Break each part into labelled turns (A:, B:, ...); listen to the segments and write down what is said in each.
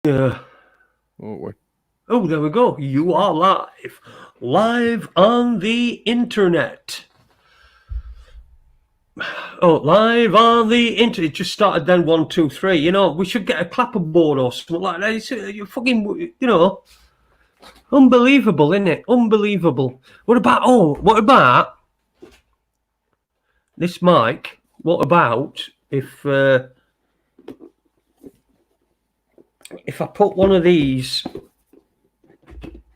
A: Yeah. Oh, there we go. You are live. Live on the internet. Oh, live on the internet. It just started then 1, 2, 3. You know, we should get a clapperboard or something like that. It's, you fucking, you know, unbelievable, isn't it? Unbelievable. What about this mic? What about if I put one of these?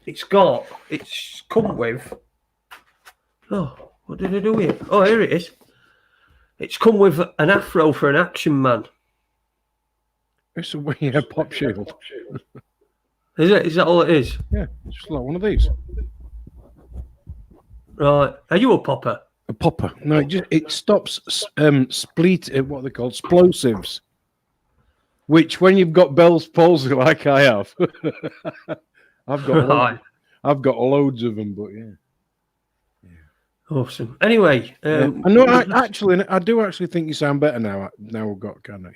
A: It's come with. Oh, what did I do here? Oh, here it is. It's come with an afro for an action man.
B: It's a weird pop shield.
A: Is it? Is that all it is?
B: Yeah, it's just like one of these.
A: Right. Are you a popper?
B: A popper. No, it stops what are they called? Explosives. Which, when you've got Bell's palsy like I have, I've got loads of them. But yeah.
A: Awesome. Anyway,
B: I know. I do actually think you sound better now. Now we've got kind of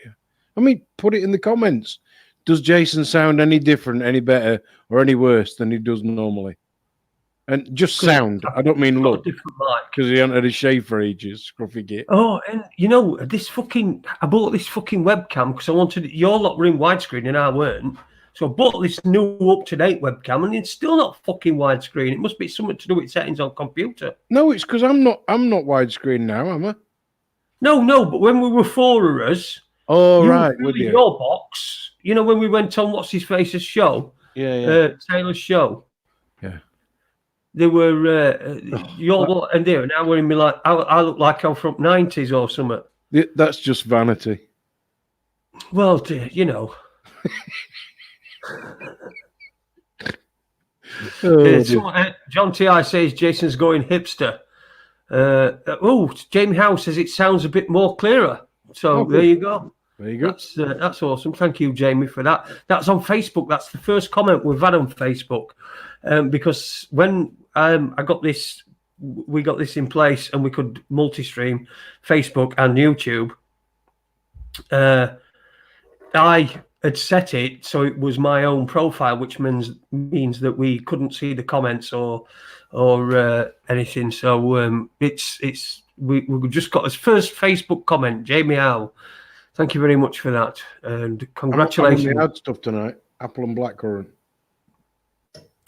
B: I mean, put it in the comments. Does Jason sound any different, any better, or any worse than he does normally? And just sound. I don't mean look, because he hasn't had a shave for ages. Scruffy git.
A: Oh, and you know I bought this fucking webcam because I wanted your lot were in widescreen and I weren't. So I bought this new up-to-date webcam and it's still not fucking widescreen. It must be something to do with settings on computer.
B: No, it's because I'm not widescreen now, am I?
A: No. But when we were four of us,
B: right,
A: with your box. You know when we went on what's his face's show?
B: Yeah.
A: Taylor's show.
B: Yeah.
A: They were your and there, and now we're in me like I look like I'm from '90s or something.
B: That's just vanity.
A: Well, dear, you know. John T.I. says Jason's going hipster. Jamie Howe says it sounds a bit more clearer. So there you go.
B: There you go.
A: That's awesome. Thank you, Jamie, for that. That's on Facebook. That's the first comment we've had on Facebook. Because when I got this, we got this in place and we could multi-stream Facebook and YouTube. I had set it so it was my own profile, which means that we couldn't see the comments or anything. So we just got his first Facebook comment, Jamie Howe. Thank you very much for that, and congratulations.
B: I had stuff tonight, apple and blackcurrant.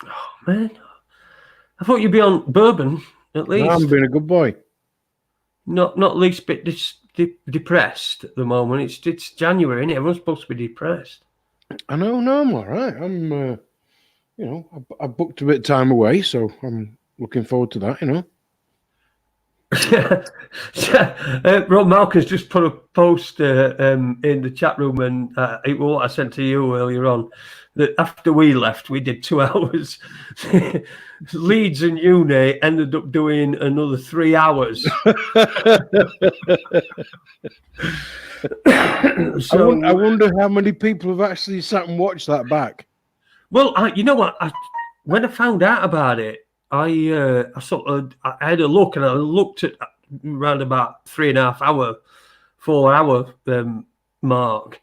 A: Oh man, I thought you'd be on bourbon at least.
B: No, I'm being a good boy.
A: Not least bit depressed at the moment. It's January, isn't it? Everyone's supposed to be depressed.
B: I know. No, I'm all right. I'm, I booked a bit of time away, so I'm looking forward to that. You know.
A: Rob Malcolm's just put a post in the chat room, and it was what I sent to you earlier on. That after we left, we did 2 hours. Leeds and Uni ended up doing another 3 hours.
B: So I wonder how many people have actually sat and watched that back.
A: Well, you know what? When I found out about it, I had a look, and I looked at around about 3.5 hour, 4 hour mark,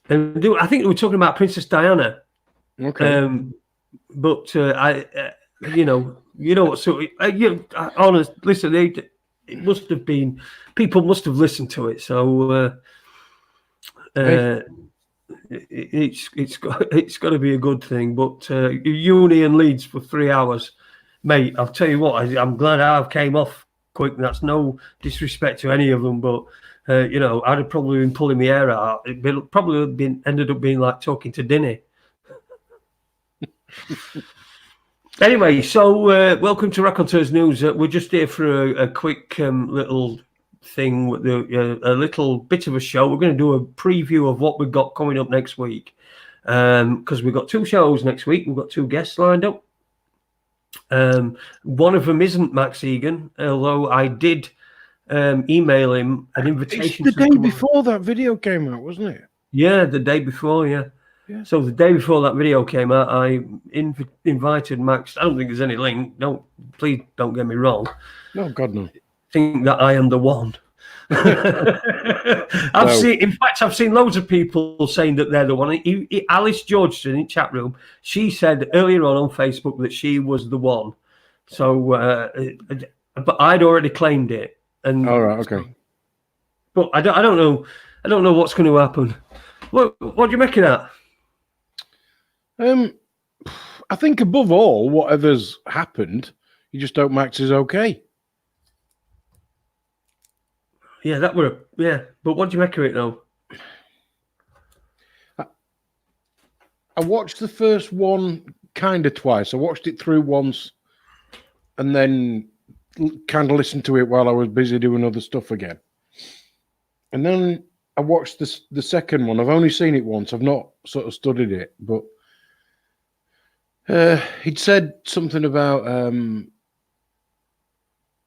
A: and I think we were talking about Princess Diana.
B: Okay.
A: But you know what? So honest, listen, it must have been people must have listened to it. So it's got to be a good thing. But Uni and Leeds for 3 hours. Mate, I'll tell you what, I'm glad I came off quick. That's no disrespect to any of them, but I'd have probably been pulling my hair out. It probably ended up being like talking to Dinny. Anyway, so welcome to Raconteurs News. We're just here for a quick little thing, a little bit of a show. We're going to do a preview of what we've got coming up next week, because we've got 2 shows next week. We've got 2 guests lined up. One of them isn't Max Igan, although I did email him an invitation.
B: It's the day before that video came out, wasn't it?
A: Yeah, the day before, yeah. So the day before that video came out, I invited Max. I don't think there's any link. Please don't get me wrong.
B: No, God, no.
A: Think that I am the one. I've seen loads of people saying that they're the one. Alice Georgeson in chat room, she said earlier on Facebook that she was the one. So, but I'd already claimed it. And
B: all right, okay.
A: But I don't know. I don't know what's going to happen. What do you make of that?
B: I think above all, whatever's happened, you just hope Max is okay.
A: Yeah, But what do you make of it though?
B: I watched the first one kind of twice. I watched it through once, and then kind of listened to it while I was busy doing other stuff again. And then I watched the second one. I've only seen it once. I've not sort of studied it, but he'd said something about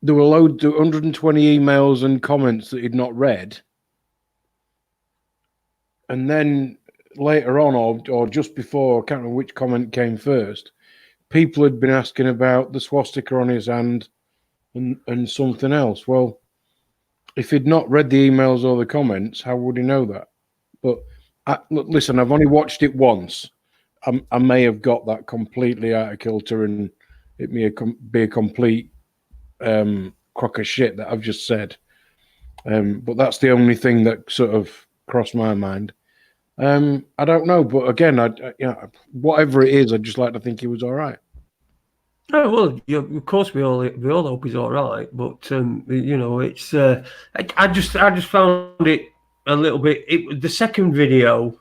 B: there were 120 emails and comments that he'd not read. And then later on, or just before, I can't remember which comment came first, people had been asking about the swastika on his hand and something else. Well, if he'd not read the emails or the comments, how would he know that? But listen, I've only watched it once. I may have got that completely out of kilter, and it may be a complete crock of shit that I've just said. But that's the only thing that sort of crossed my mind. I don't know, but again, whatever it is, I'd just like to think he was all right.
A: Oh well, of course we all hope he's all right, but it's I just found it a little bit. The second video,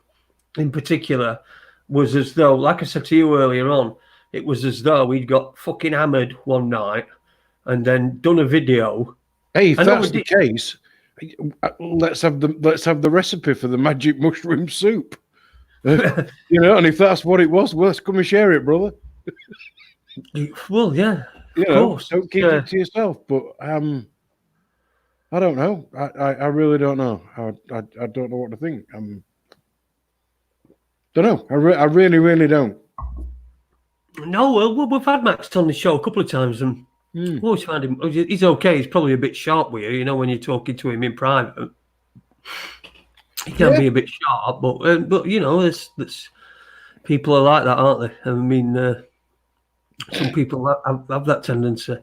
A: in particular, was as though, like I said to you earlier on, it was as though we'd got fucking hammered one night and then done a video.
B: Hey, if that's the case, let's have the recipe for the magic mushroom soup. And if that's what it was, well, let's come and share it, brother.
A: Well, yeah, of course.
B: Don't keep it to yourself. But I don't know. I really don't know. I don't know what to think. Don't know. I really, really don't.
A: No, well, we've had Max on the show a couple of times, and we always find him. He's okay. He's probably a bit sharp with you, when you're talking to him in private. He can be a bit sharp, but there's people are like that, aren't they? I mean, some people have that tendency.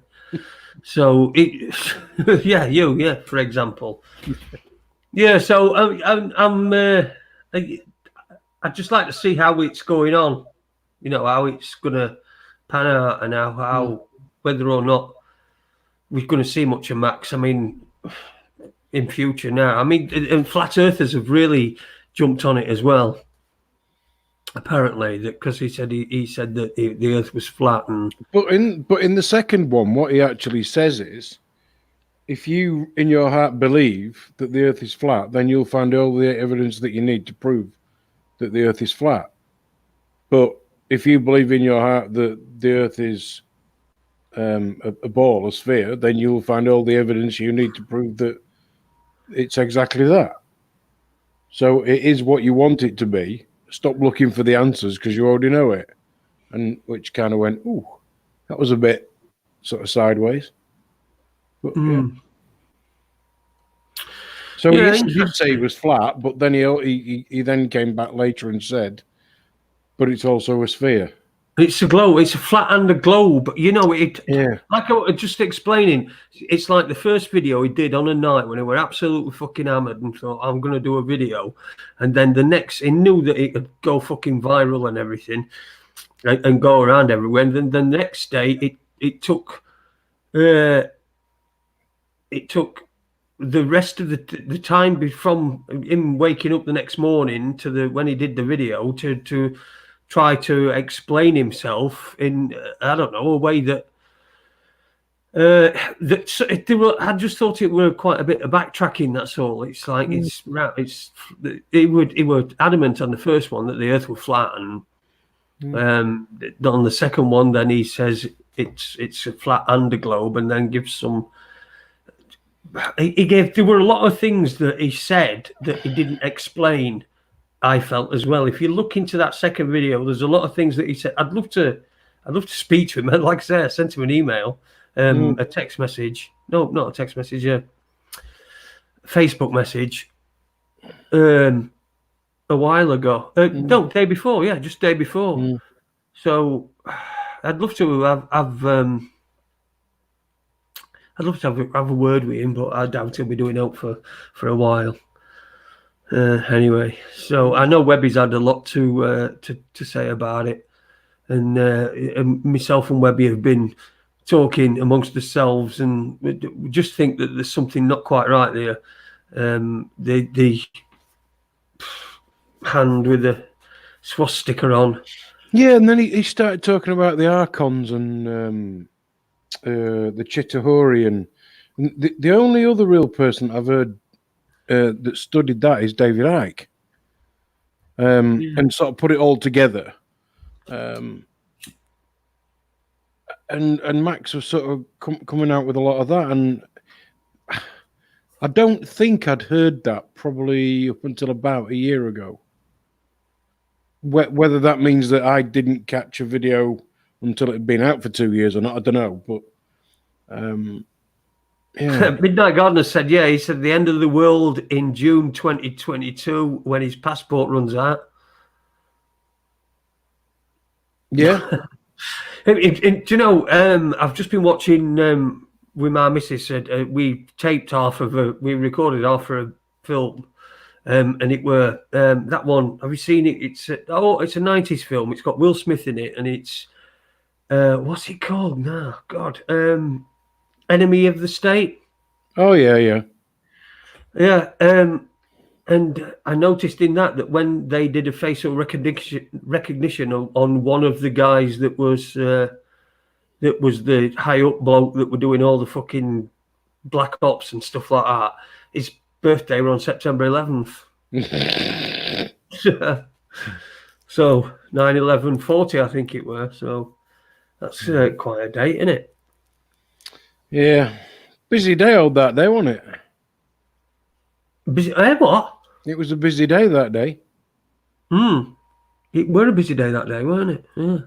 A: So, for example. Yeah, so I'd just like to see how it's going on, how it's going to pan out, and how whether or not we're going to see much of Max. I mean, in future now. I mean, and flat earthers have really jumped on it as well. Apparently, because he said that the Earth was flat,
B: but in the second one, what he actually says is, if you in your heart believe that the Earth is flat, then you'll find all the evidence that you need to prove that the Earth is flat. But if you believe in your heart that the Earth is a ball, a sphere, then you'll find all the evidence you need to prove that it's exactly that. So it is what you want it to be. Stop looking for the answers because you already know it. And which kind of went, ooh, that was a bit sort of sideways. But, So he did say he was flat, but then he then came back later and said, but it's also a sphere.
A: It's a globe. It's a flat and a globe. Like I was just explaining, it's like the first video he did on a night when he were absolutely fucking hammered and thought, I'm going to do a video. And then the next, he knew that it could go fucking viral and everything and go around everywhere. And then the next day, it took the rest of the time from him waking up the next morning to when he did the video to try to explain himself in a way that I just thought it were quite a bit of backtracking. That's all. It's like it were adamant on the first one that the Earth was flat, and on the second one, then he says it's a flat and a globe, and then gives some. There were a lot of things that he said that he didn't explain. I felt as well. If you look into that second video, there's a lot of things that he said. I'd love to speak to him. Like I said, I sent him an email, a text message. No, not a text message. Facebook message a while ago. No, day before. Yeah, just day before. So I'd love to have a word with him, but I doubt he'll be doing out for a while. Anyway, so I know Webby's had a lot to say about it, and myself and Webby have been talking amongst ourselves, and we just think that there's something not quite right there. The hand with the swastika on.
B: Yeah, and then he started talking about the Archons and the Chitahuri, and the only other real person I've heard that studied that is David Icke, and sort of put it all together. And Max was sort of coming out with a lot of that, and I don't think I'd heard that probably up until about a year ago. Whether that means that I didn't catch a video until it had been out for 2 years or not, I don't know. But yeah.
A: Midnight Gardener said, yeah, he said the end of the world in June 2022 when his passport runs out.
B: Yeah.
A: Do you know, I've just been watching with my missus. We recorded half of a film, and it were that one. Have you seen it? It's a 90s film. It's got Will Smith in it, and it's what's it called now? God, Enemy of the State.
B: Oh yeah.
A: And I noticed in that when they did a facial recognition on one of the guys that was the high up bloke that were doing all the fucking black ops and stuff like that, his birthday was on September 11th. So 9/11/40, I think it were. So that's quite a date, isn't it?
B: Yeah. Busy day old that day, wasn't it?
A: Busy? What?
B: It was a busy day that day.
A: It were a busy day that day, weren't it? Yeah.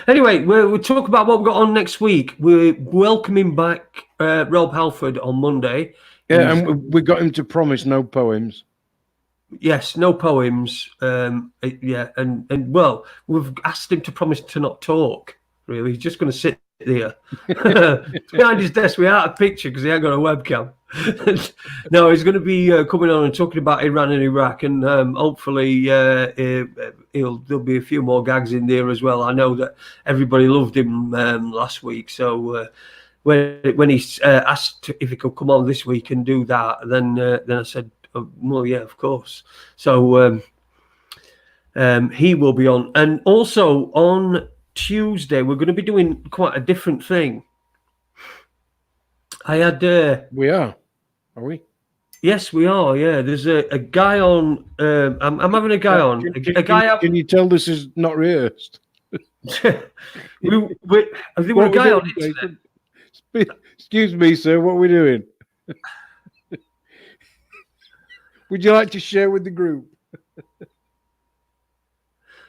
A: Anyway, we'll talk about what we've got on next week. We're welcoming back Rob Halford on Monday.
B: Yeah, and we got him to promise no poems.
A: Yes, no poems. Yeah, and well, we've asked him to promise to not talk. Really, he's just going to sit there behind his desk without a picture because he ain't got a webcam. No, he's going to be coming on and talking about Iran and Iraq, and hopefully there'll be a few more gags in there as well. I know that everybody loved him last week, so when he asked if he could come on this week and do that, then I said, oh, well, yeah, of course. So he will be on, and also on Tuesday we're going to be doing quite a different thing. I had.
B: We are we?
A: Yes, we are. Yeah, there's a guy on. I'm having a guy on.
B: Can you tell this is not rehearsed?
A: we a guy on it.
B: Excuse me, sir. What are we doing? Would you like to share with the group?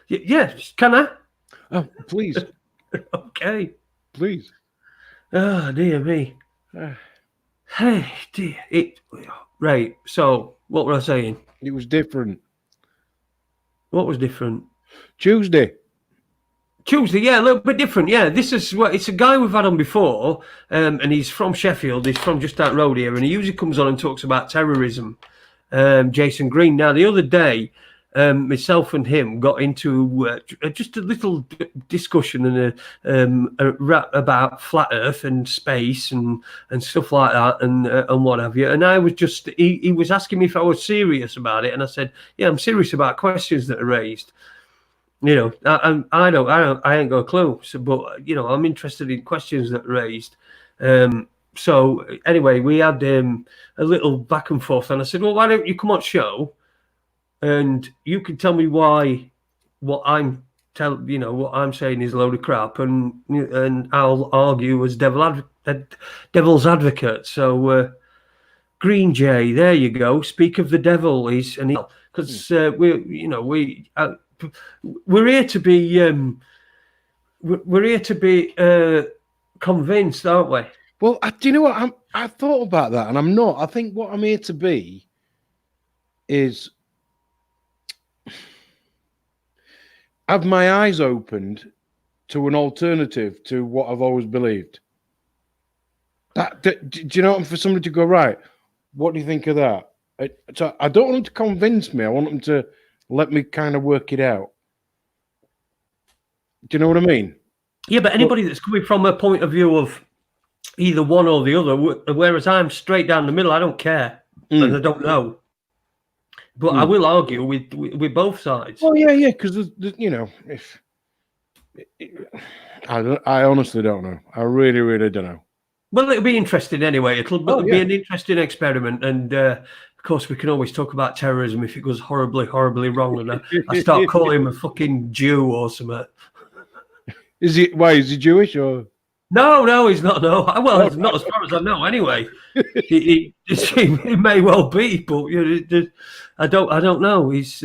A: Yes, can I?
B: Oh, please.
A: Okay.
B: Please.
A: Oh, dear me. Hey, dear. Right. So, what were I saying?
B: It was different.
A: What was different?
B: Tuesday,
A: yeah, a little bit different. Yeah, it's a guy we've had on before, and he's from Sheffield. He's from just that road here, and he usually comes on and talks about terrorism. Jason Green. Now, the other day, myself and him got into just a little discussion and a rap about flat Earth and space and stuff like that and what have you. And I was just he was asking me if I was serious about it, and I said, yeah, I'm serious about questions that are raised. You know, I ain't got a clue. So, but you know, I'm interested in questions that are raised. So anyway, we had a little back and forth, and I said, well, why don't you come on show? And you can tell me why what I'm saying is a load of crap, and I'll argue as devil's advocate. So Green Jay, there you go. Speak of the devil, because we're here to be convinced, aren't we?
B: Well, do you know what? I thought about that, and I'm not. I think what I'm here to be is have my eyes opened to an alternative to what I've always believed. Do you know, for somebody to go, right, what do you think of that? So I don't want them to convince me. I want them to let me kind of work it out. Do you know what I mean?
A: Yeah, but anybody that's coming from a point of view of either one or the other, whereas I'm straight down the middle, I don't care, and I don't know. But I will argue with both sides.
B: Well, yeah, because you know, if I honestly don't know. I really, really don't know.
A: Well, it'll be interesting anyway. It'll be an interesting experiment, and of course, we can always talk about terrorism if it goes horribly, horribly wrong, and I start calling him a fucking Jew or something.
B: Is he? Why is he Jewish or?
A: No, he's not. No, well, not as far as I know. Anyway, he may well be, but you know, I don't know. He's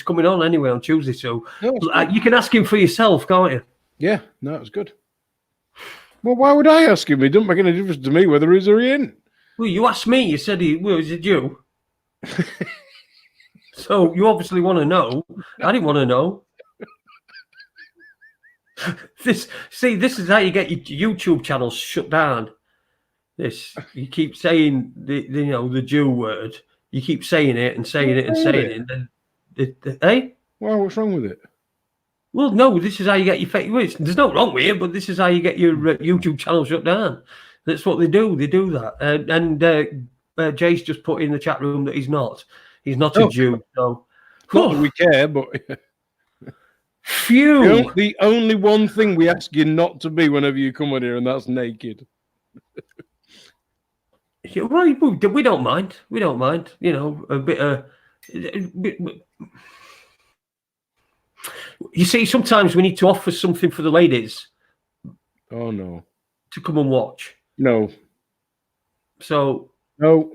A: coming on anyway on Tuesday, so you can ask him for yourself, can't you?
B: Yeah, no, it's good. Well, why would I ask him? It doesn't make any difference to me whether he's or he ain't.
A: Well, you asked me. You said he was a Jew. So you obviously want to know. I didn't want to know. This is how you get your YouTube channels shut down. You keep saying the Jew word. You keep saying it and saying it and saying it. And then, hey?
B: Well, what's wrong with it?
A: Well, no, this is how you get your fake. There's no wrong with it, but this is how you get your YouTube channel shut down. That's what they do. They do that. And Jay's just put in the chat room that he's not. He's not a Jew. So,
B: not that we care, but
A: phew.
B: The only one thing we ask you not to be whenever you come on here, and that's naked.
A: Well, we don't mind. We don't mind. You know, a bit of. You see, sometimes we need to offer something for the ladies.
B: Oh no!
A: To come and watch.
B: No.
A: So.
B: No.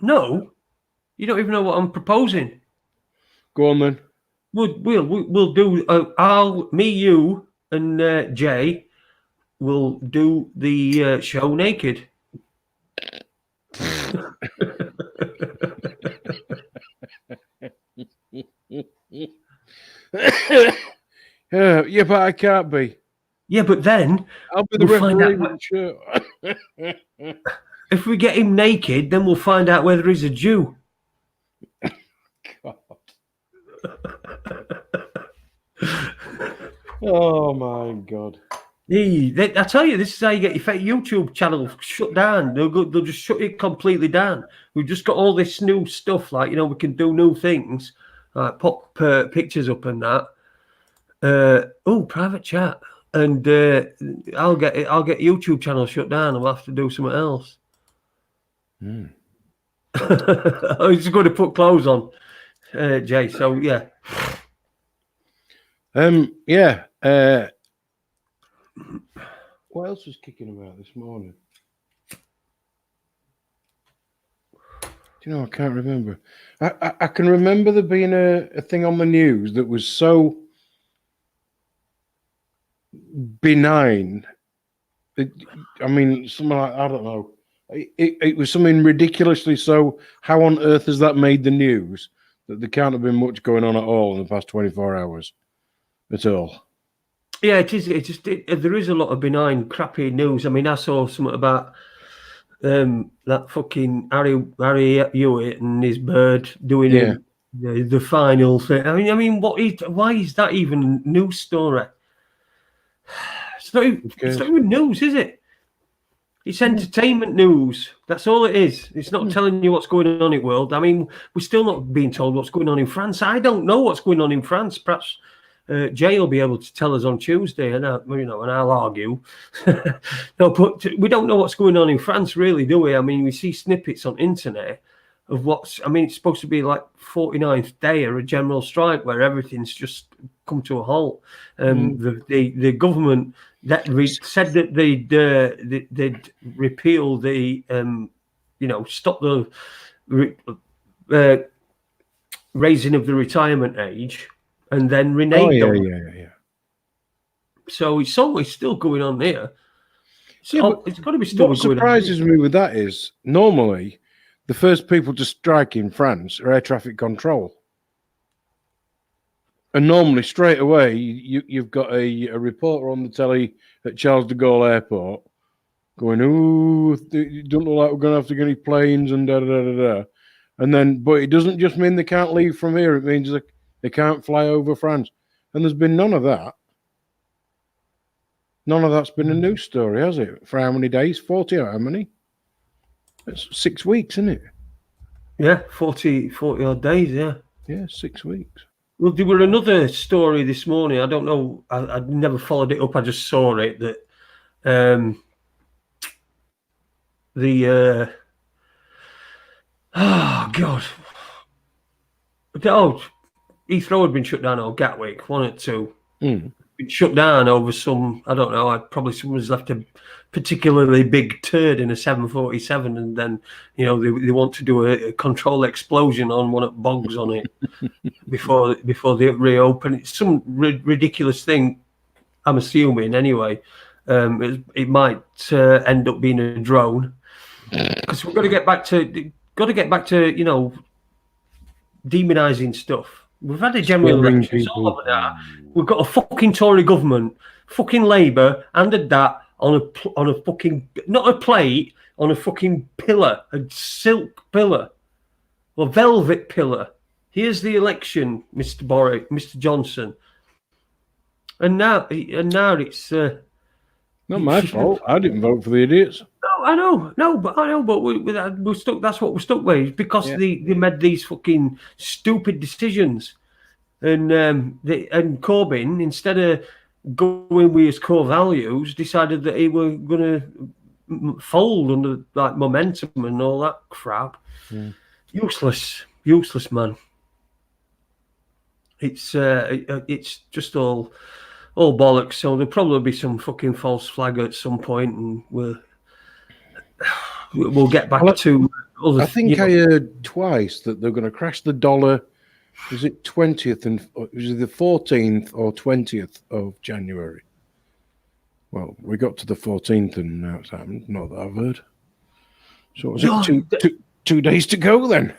A: No, you don't even know what I'm proposing.
B: Go on then.
A: We'll do. Me, you, and Jay will do the show naked.
B: Yeah, but I can't be.
A: Yeah, but then
B: I'll be the referee. Sure.
A: If we get him naked, then we'll find out whether he's a Jew.
B: God. Oh my God.
A: I tell you, this is how you get your fake YouTube channel shut down. They'll just shut it completely down. We've just got all this new stuff, like, you know, we can do new things, like pop pictures up and that. Private chat, and I'll get YouTube channel shut down. I'll have to do something else. I was going to put clothes on, Jay. So yeah.
B: Yeah. What else was kicking about this morning? Do you know? I can't remember. I can remember there being a thing on the news that was so benign. I mean, something like, I don't know. It was something ridiculously so. How on earth has that made the news that there can't have been much going on at all in the past 24 hours at all?
A: Yeah, it is. There is a lot of benign, crappy news. I mean, I saw something about that fucking Harry Hewitt and his bird doing the final thing. I mean, why is that even a news story? It's not even news, is it? It's entertainment news. That's all it is. It's not telling you what's going on in the world. I mean, we're still not being told what's going on in France. I don't know what's going on in France. Perhaps Jay will be able to tell us on Tuesday, and I'll argue. No, but we don't know what's going on in France, really, do we? I mean, we see snippets on internet of it's supposed to be like 49th day or a general strike where everything's just come to a halt. The government said that they'd repeal the stop the raising of the retirement age, and then renege on.
B: Yeah.
A: So it's always still going on here. So it's got to be still
B: what
A: going on.
B: surprises me with that is normally the first people to strike in France are air traffic control. And normally, straight away, you've got a reporter on the telly at Charles de Gaulle Airport going, "Ooh, it don't look like we're going to have to get any planes and da da da da." And then, but it doesn't just mean they can't leave from here. It means they can't fly over France. And there's been none of that. None of that's been a news story, has it? For how many days? 40 or how many? It's 6 weeks, isn't it?
A: Yeah, 40 odd days, yeah.
B: Yeah, 6 weeks.
A: Well, there were another story this morning. I don't know. I never followed it up. I just saw it that oh God, Heathrow had been shut down, or Gatwick, one or two. Been shut down over some, I don't know, probably someone's left a particularly big turd in a 747, and then, you know, they want to do a control explosion on one at Boggs on it before they reopen. It's some ridiculous thing, I'm assuming, anyway. It might end up being a drone, because we've got to get back to, you know, demonising stuff. We've had a general election. It's all over that. We've got a fucking Tory government, fucking Labour, handed that on a fucking, not a plate, on a fucking pillar, a silk pillar, or velvet pillar. Here's the election, Mr. Johnson. And now it's
B: not my fault. I didn't vote for the idiots.
A: No, I know, but we're stuck. That's what we're stuck with, because they made these fucking stupid decisions, and Corbyn, instead of going with his core values, decided that he were going to fold under like momentum and all that crap. Useless man. It's just all bollocks. So there'll probably be some fucking false flag at some point, and we'll get back to other.
B: I think I heard twice that they're going to crash the dollar. Was it 20th and was it the 14th or 20th of January? Well, we got to the 14th and now it's happened. Not that I've heard. So was it 2 days to go then?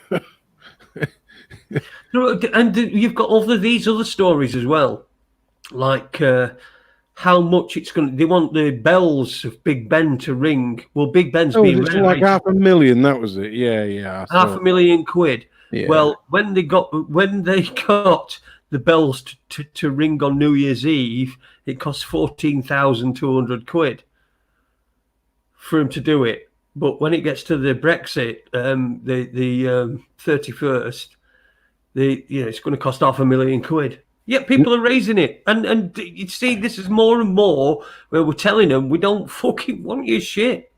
A: And you've got these other stories as well, like how much it's going to. They want the bells of Big Ben to ring. Well, Big Ben's being
B: it's like $500,000. That was it. Yeah.
A: £500,000.
B: Yeah.
A: Well, when they got the bells to ring on New Year's Eve, it cost £14,200 for him to do it. But when it gets to the Brexit, the 31st, it's going to cost £500,000. Yet people are raising it, and you see, this is more and more where we're telling them we don't fucking want your shit.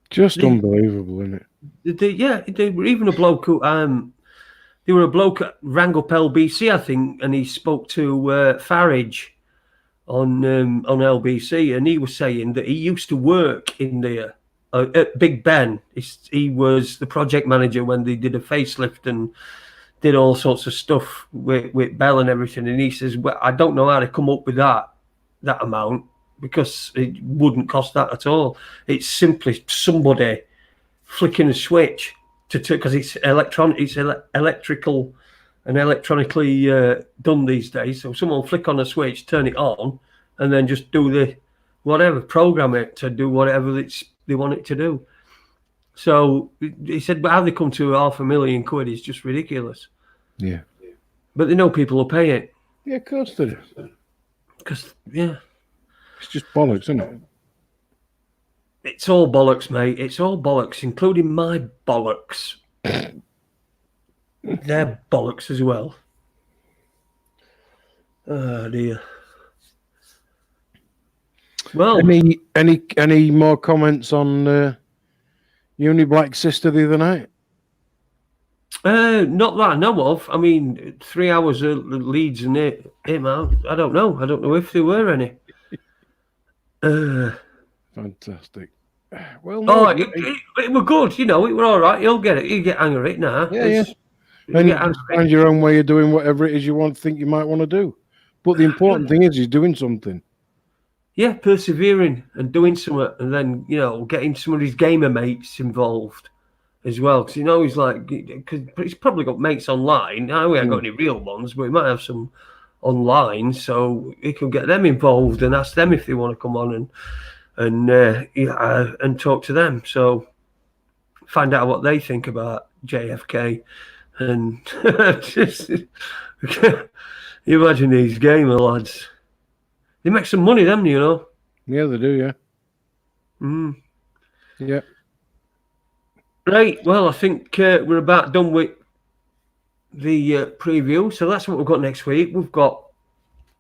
B: Just unbelievable, isn't it?
A: They were even a bloke who they were a bloke that rang up LBC, I think, and he spoke to Farage on LBC, and he was saying that he used to work in there at Big Ben. He was the project manager when they did a facelift and did all sorts of stuff with Bell and everything. And he says, well, I don't know how to come up with that amount, because it wouldn't cost that at all. It's simply somebody flicking a switch because it's electrical and electronically done these days. So someone flick on a switch, turn it on, and then just do the whatever, program it to do whatever they want it to do. So he said, but how they come to £500,000 is just ridiculous.
B: Yeah.
A: But they know people will pay it.
B: Yeah, of course they do.
A: Because,
B: it's just bollocks, isn't it?
A: It's all bollocks, mate. It's all bollocks, including my bollocks. They're bollocks as well. Oh, dear. Well,
B: any more comments on Uni Black Sister the other night?
A: Not that I know of. I mean, 3 hours of Leeds and him out. I don't know if there were any.
B: Fantastic. Well, no,
A: it were good. You know, it were all right. You'll get it. You get angry now.
B: Yeah. And you find your own way of doing whatever it is you think you might want to do. But the important thing is he's doing something.
A: Yeah, persevering and doing something, and then getting some of his gamer mates involved as well, because he's like, because he's probably got mates online. Now we haven't got any real ones, but we might have some online, so he can get them involved and ask them if they want to come on and talk to them. So find out what they think about JFK, and just you imagine these gamer lads. They make some money, them,
B: Yeah, they do, yeah. Yeah.
A: Right, well, I think we're about done with the preview. So that's what we've got next week. We've got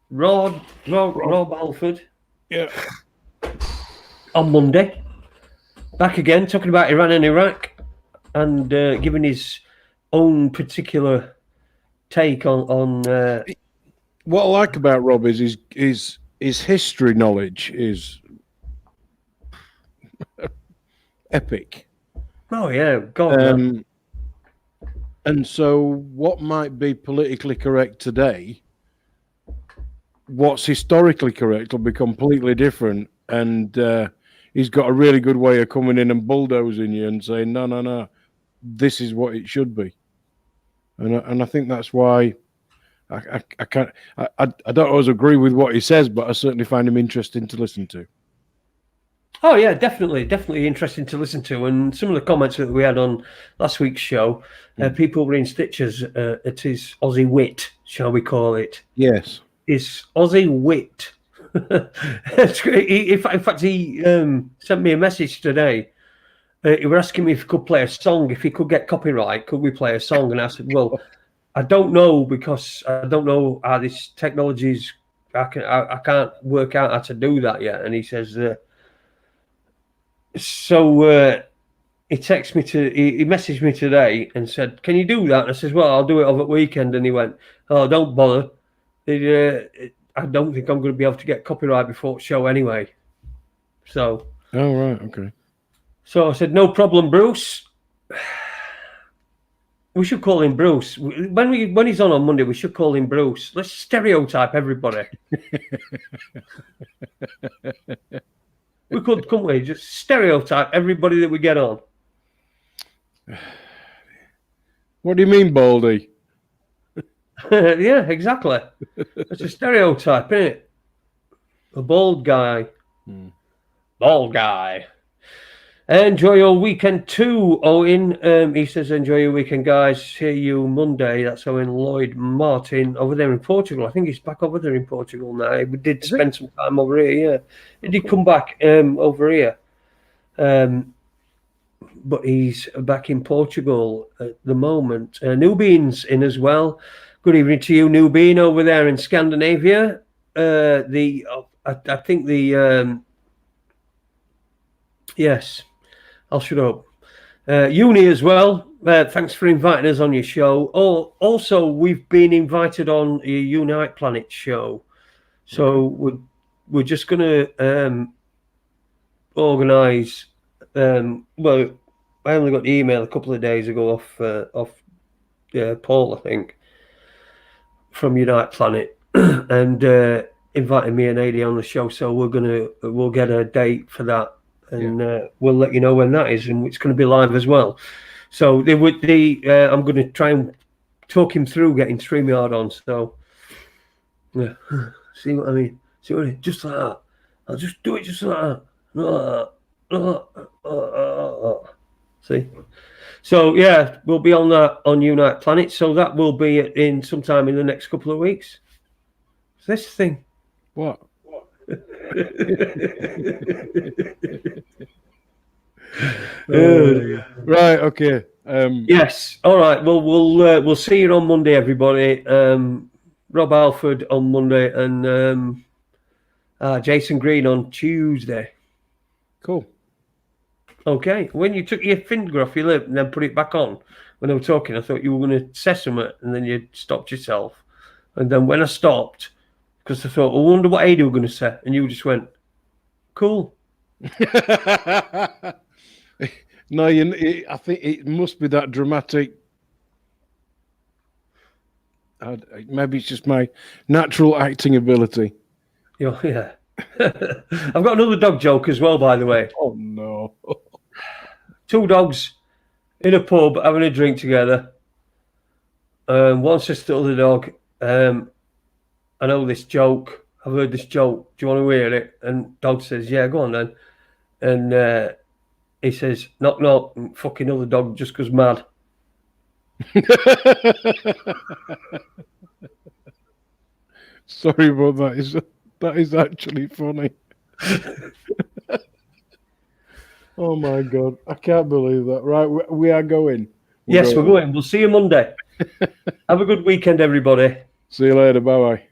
A: Rob Alford.
B: Yeah.
A: On Monday. Back again, talking about Iran and Iraq and giving his own particular take on
B: what I like about Rob is his history knowledge is epic.
A: Oh yeah, God.
B: And so what might be politically correct today, what's historically correct will be completely different. And he's got a really good way of coming in and bulldozing you and saying, no, this is what it should be. And I think that's why I don't always agree with what he says, but I certainly find him interesting to listen to.
A: Oh yeah, definitely interesting to listen to. And some of the comments that we had on last week's show, people were in stitches at his Aussie wit, shall we call it?
B: Yes,
A: his Aussie wit. In fact, he sent me a message today. He was asking me if he could play a song, if he could get copyright, could we play a song? And I said, well, I don't know, because I don't know how this technology is. I can't work out how to do that yet. And he says, he texted me he messaged me today and said, can you do that? And I says, well, I'll do it over the weekend. And he went, oh, don't bother. I don't think I'm going to be able to get copyright before the show anyway. So.
B: Oh, right. Okay.
A: So I said, no problem, Bruce. We should call him Bruce. When he's on Monday, we should call him Bruce. Let's stereotype everybody. We could, couldn't we? Just stereotype everybody that we get on.
B: What do you mean, Baldy?
A: Yeah, exactly. It's a stereotype, isn't it? A bald guy. Bald guy. Enjoy your weekend too, Owen. He says, enjoy your weekend, guys. See you Monday. That's Owen Lloyd Martin over there in Portugal. I think he's back over there in Portugal now. We did spend some time over here, yeah. He did come back over here. But he's back in Portugal at the moment. Nubian's in as well. Good evening to you, Nubian, over there in Scandinavia. I think the yes, I'll shut up. Uni as well. Thanks for inviting us on your show. Oh, also, we've been invited on your Unite Planet show. So we're just going to organise. Well, I only got the email a couple of days ago off Paul, I think, from Unite Planet, and invited me and AD on the show. So we'll get a date for that. And we'll let you know when that is, and it's going to be live as well. So I'm going to try and talk him through getting StreamYard on. So yeah, see what I mean? See what I mean? Just like that. I'll just do it just like that. See? So yeah, we'll be on that on Unite Planet. So that will be in sometime in the next couple of weeks. It's this thing.
B: What? Right. Okay.
A: Yes. All right. Well, we'll see you on Monday, everybody. Rob Alford on Monday and Jason Green on Tuesday.
B: Cool.
A: Okay. When you took your finger off your lip and then put it back on when I was talking, I thought you were going to say something, and then you stopped yourself. And then when I stopped, because I thought, I wonder what Ada were going to say, and you just went, cool.
B: No, I think it must be that dramatic Maybe it's just my natural acting ability.
A: Yeah. I've got another dog joke as well, by the way.
B: Oh no!
A: 2 dogs in a pub having a drink together. One says to the other dog, I know this joke. I've heard this joke. Do you want to hear it? And dog says, yeah, go on then. And he says, knock, knock. And fucking other dog just goes mad.
B: Sorry about that. That is actually funny. Oh my god, I can't believe that. Right, we are going.
A: We're going. We'll see you Monday. Have a good weekend, everybody.
B: See you later. Bye bye.